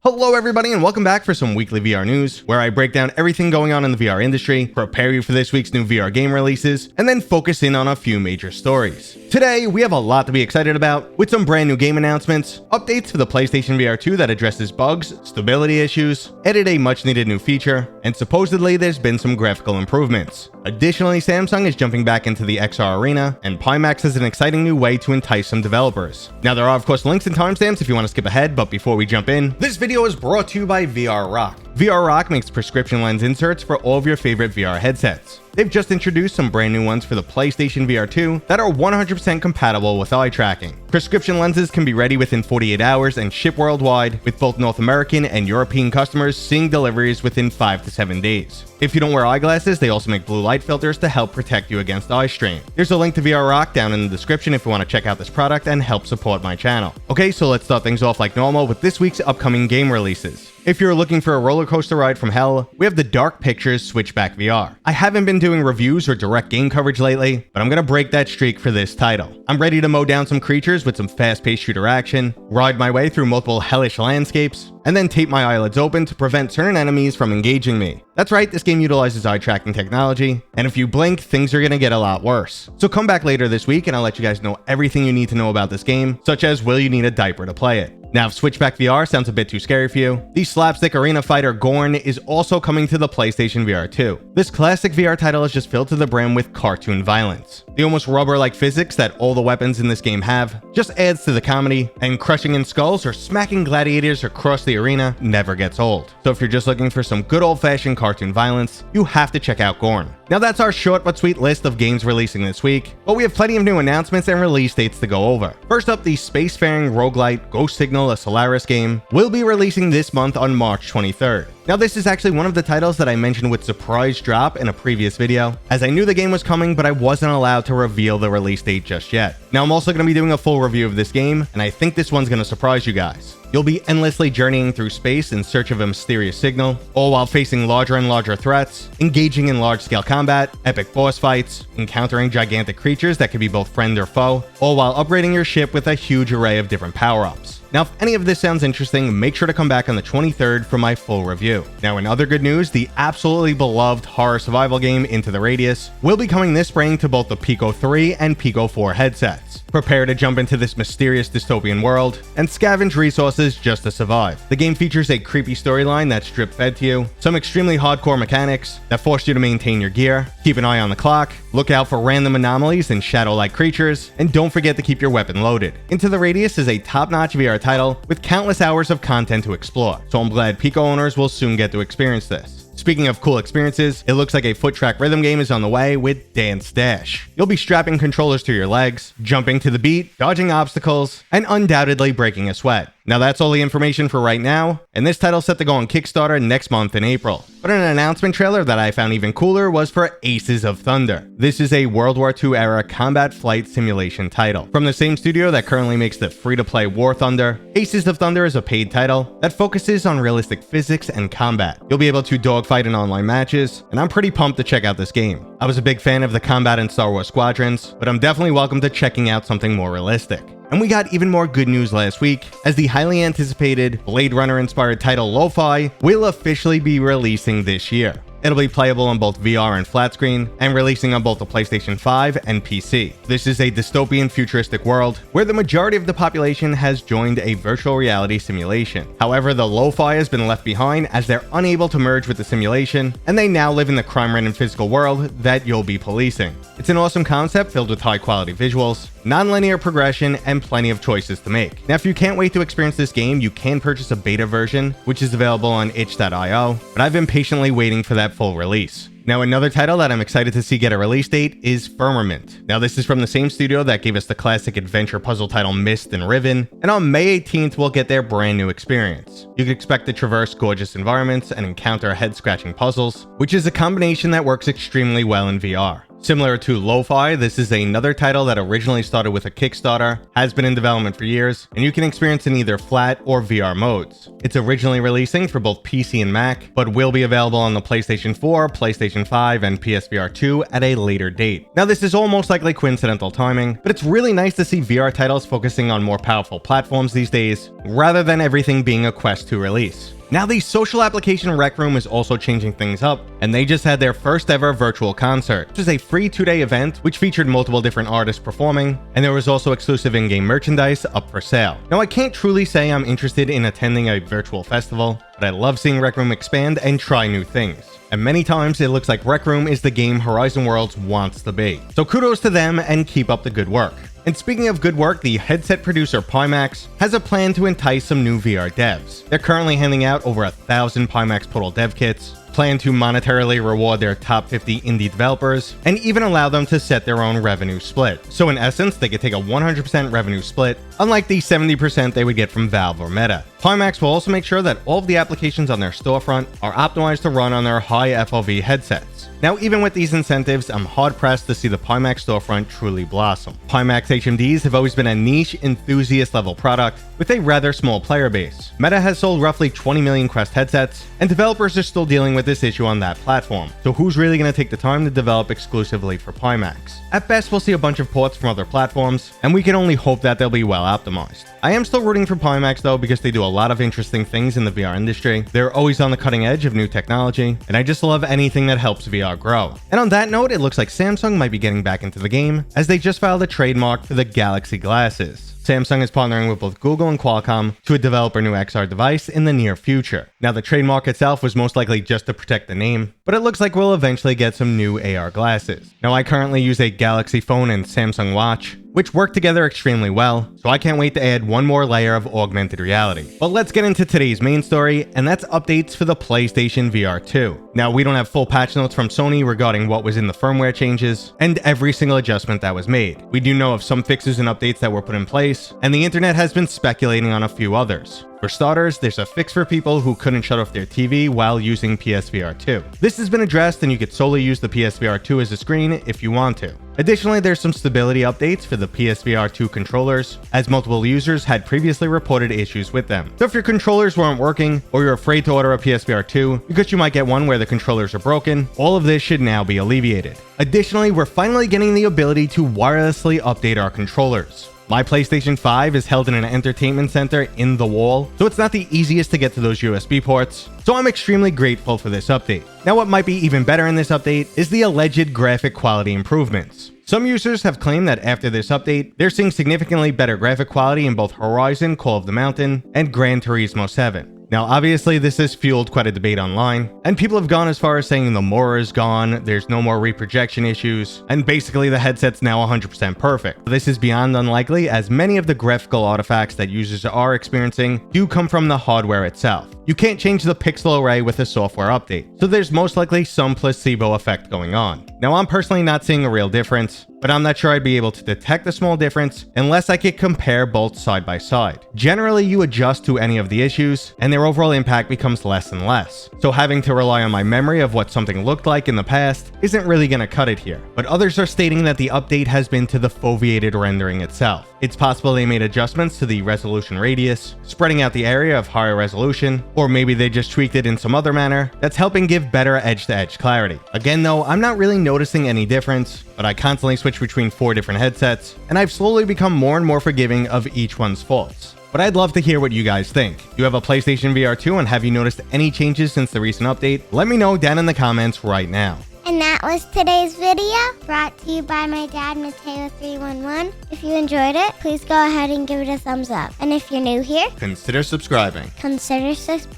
Hello everybody and welcome back for some weekly VR news, where I break down everything going on in the VR industry, prepare you for this week's new VR game releases, and then focus in on a few major stories. Today, we have a lot to be excited about, with some brand new game announcements, updates for the PlayStation VR2 that addresses bugs, stability issues, added a much needed new feature, and supposedly there's been some graphical improvements. Additionally, Samsung is jumping back into the XR arena, and Pimax has an exciting new way to entice some developers. Now there are of course links and timestamps if you want to skip ahead, but before we jump in, this video is brought to you by VR Rock. VR Rock makes prescription lens inserts for all of your favorite VR headsets. They've just introduced some brand new ones for the PlayStation VR2 that are 100% compatible with eye tracking. Prescription lenses can be ready within 48 hours and ship worldwide, with both North American and European customers seeing deliveries within 5 to 7 days. If you don't wear eyeglasses, they also make blue light filters to help protect you against eye strain. There's a link to VR Rock down in the description if you want to check out this product and help support my channel. Okay, so let's start things off like normal with this week's upcoming game releases. If you're looking for a roller coaster ride from hell, we have the Dark Pictures Switchback VR. I haven't been doing reviews or direct game coverage lately, but I'm gonna break that streak for this title. I'm ready to mow down some creatures with some fast-paced shooter action, ride my way through multiple hellish landscapes, and then tape my eyelids open to prevent certain enemies from engaging me. That's right, this game utilizes eye tracking technology, and if you blink, things are gonna get a lot worse. So come back later this week and I'll let you guys know everything you need to know about this game, such as will you need a diaper to play it. Now, if Switchback VR sounds a bit too scary for you, the slapstick arena fighter Gorn is also coming to the PlayStation VR2. This classic VR title is just filled to the brim with cartoon violence. The almost rubber-like physics that all the weapons in this game have just adds to the comedy, and crushing in skulls or smacking gladiators across the arena never gets old. So if you're just looking for some good old-fashioned cartoon violence, you have to check out Gorn. Now that's our short but sweet list of games releasing this week, but we have plenty of new announcements and release dates to go over. First up, the spacefaring roguelite Ghost Signal, a Solaris game, will be releasing this month on March 23rd. Now this is actually one of the titles that I mentioned with surprise drop in a previous video, as I knew the game was coming but I wasn't allowed to reveal the release date just yet. Now I'm also going to be doing a full review of this game, and I think this one's going to surprise you guys. You'll be endlessly journeying through space in search of a mysterious signal, all while facing larger and larger threats, engaging in large-scale combat, epic boss fights, encountering gigantic creatures that can be both friend or foe, all while upgrading your ship with a huge array of different power-ups. Now, if any of this sounds interesting, make sure to come back on the 23rd for my full review. Now, in other good news, the absolutely beloved horror survival game Into the Radius will be coming this spring to both the Pico 3 and Pico 4 headsets. Prepare to jump into this mysterious dystopian world and scavenge resources just to survive. The game features a creepy storyline that's drip-fed to you, some extremely hardcore mechanics that force you to maintain your gear, keep an eye on the clock, look out for random anomalies and shadow-like creatures, and don't forget to keep your weapon loaded. Into the Radius is a top-notch VR title with countless hours of content to explore, so I'm glad Pico owners will soon get to experience this. Speaking of cool experiences, it looks like a foot track rhythm game is on the way with Dance Dash. You'll be strapping controllers to your legs, jumping to the beat, dodging obstacles, and undoubtedly breaking a sweat. Now that's all the information for right now, and this title's set to go on Kickstarter next month in April. But an announcement trailer that I found even cooler was for Aces of Thunder. This is a World War II era combat flight simulation title. From the same studio that currently makes the free-to-play War Thunder, Aces of Thunder is a paid title that focuses on realistic physics and combat. You'll be able to dogfight in online matches, and I'm pretty pumped to check out this game. I was a big fan of the combat in Star Wars Squadrons, but I'm definitely welcome to checking out something more realistic. And we got even more good news last week, as the highly anticipated Blade Runner-inspired title Lo-Fi will officially be releasing this year. It'll be playable on both VR and flat screen, and releasing on both the PlayStation 5 and PC. This is a dystopian futuristic world where the majority of the population has joined a virtual reality simulation. However, the Lo-Fi has been left behind as they're unable to merge with the simulation, and they now live in the crime-ridden physical world that you'll be policing. It's an awesome concept filled with high-quality visuals, non-linear progression, and plenty of choices to make. Now, if you can't wait to experience this game, you can purchase a beta version, which is available on itch.io, but I've been patiently waiting for that full release. Now, another title that I'm excited to see get a release date is Firmament. Now, this is from the same studio that gave us the classic adventure puzzle title Myst and Riven, and on May 18th, we'll get their brand new experience. You can expect to traverse gorgeous environments and encounter head-scratching puzzles, which is a combination that works extremely well in VR. Similar to Lo-Fi, this is another title that originally started with a Kickstarter, has been in development for years, and you can experience in either flat or VR modes. It's originally releasing for both PC and Mac, but will be available on the PlayStation 4, PlayStation 5, and PSVR2 at a later date. Now this is almost likely coincidental timing, but it's really nice to see VR titles focusing on more powerful platforms these days, rather than everything being a Quest 2 release. Now the social application Rec Room is also changing things up, and they just had their first ever virtual concert, which was a free 2-day event which featured multiple different artists performing, and there was also exclusive in-game merchandise up for sale. Now I can't truly say I'm interested in attending a virtual festival, but I love seeing Rec Room expand and try new things. And many times it looks like Rec Room is the game Horizon Worlds wants to be. So kudos to them and keep up the good work. And speaking of good work, the headset producer Pimax has a plan to entice some new VR devs. They're currently handing out over 1,000 Pimax Portal dev kits, plan to monetarily reward their top 50 indie developers, and even allow them to set their own revenue split. So in essence, they could take a 100% revenue split, unlike the 70% they would get from Valve or Meta. Pimax will also make sure that all of the applications on their storefront are optimized to run on their high FOV headsets. Now, even with these incentives, I'm hard-pressed to see the Pimax storefront truly blossom. Pimax HMDs have always been a niche, enthusiast-level product with a rather small player base. Meta has sold roughly 20 million Quest headsets, and developers are still dealing with this issue on that platform. So who's really going to take the time to develop exclusively for Pimax? At best, we'll see a bunch of ports from other platforms, and we can only hope that they'll be well optimized. I am still rooting for Pimax though, because they do a lot of interesting things in the VR industry. They're always on the cutting edge of new technology, and I just love anything that helps VR grow. And on that note, it looks like Samsung might be getting back into the game, as they just filed a trademark for the Galaxy glasses. Samsung is partnering with both Google and Qualcomm to develop a new XR device in the near future. Now, the trademark itself was most likely just to protect the name, but it looks like we'll eventually get some new AR glasses. Now, I currently use a Galaxy phone and Samsung Watch, which work together extremely well, so I can't wait to add one more layer of augmented reality. But let's get into today's main story, and that's updates for the PlayStation VR 2. Now, we don't have full patch notes from Sony regarding what was in the firmware changes, and every single adjustment that was made. We do know of some fixes and updates that were put in place, and the internet has been speculating on a few others. For starters, there's a fix for people who couldn't shut off their TV while using PSVR 2. This has been addressed, and you could solely use the PSVR 2 as a screen if you want to. Additionally, there's some stability updates for the PSVR 2 controllers, as multiple users had previously reported issues with them. So if your controllers weren't working, or you're afraid to order a PSVR 2 because you might get one where the controllers are broken, all of this should now be alleviated. Additionally, we're finally getting the ability to wirelessly update our controllers. My PlayStation 5 is held in an entertainment center in the wall, so it's not the easiest to get to those USB ports, so I'm extremely grateful for this update. Now, what might be even better in this update is the alleged graphic quality improvements. Some users have claimed that after this update, they're seeing significantly better graphic quality in both Horizon Call of the Mountain and Gran Turismo 7. Now, obviously, this has fueled quite a debate online, and people have gone as far as saying the Mora is gone, there's no more reprojection issues, and basically the headset's now 100% perfect. This is beyond unlikely, as many of the graphical artifacts that users are experiencing do come from the hardware itself. You can't change the pixel array with a software update, so there's most likely some placebo effect going on. Now, I'm personally not seeing a real difference, but I'm not sure I'd be able to detect a small difference unless I could compare both side by side. Generally, you adjust to any of the issues, and their overall impact becomes less and less. So having to rely on my memory of what something looked like in the past isn't really going to cut it here. But others are stating that the update has been to the foveated rendering itself. It's possible they made adjustments to the resolution radius, spreading out the area of higher resolution, or maybe they just tweaked it in some other manner that's helping give better edge-to-edge clarity. Again though, I'm not really noticing any difference, but I constantly switch between 4 different headsets, and I've slowly become more and more forgiving of each one's faults. But I'd love to hear what you guys think. Do you have a PlayStation VR 2 and have you noticed any changes since the recent update? Let me know down in the comments right now. And that was today's video, brought to you by my dad, Mateo311. If you enjoyed it, please go ahead and give it a thumbs up. And if you're new here, Consider subscribing. consider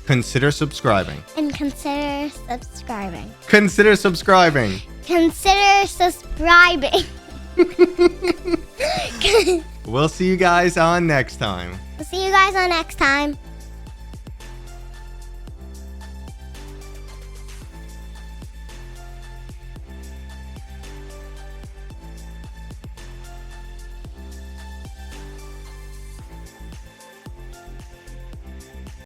Consider subscribing. consider subscribing. Consider subscribing. Consider subscribing. We'll see you guys on next time. We'll see you guys on next time.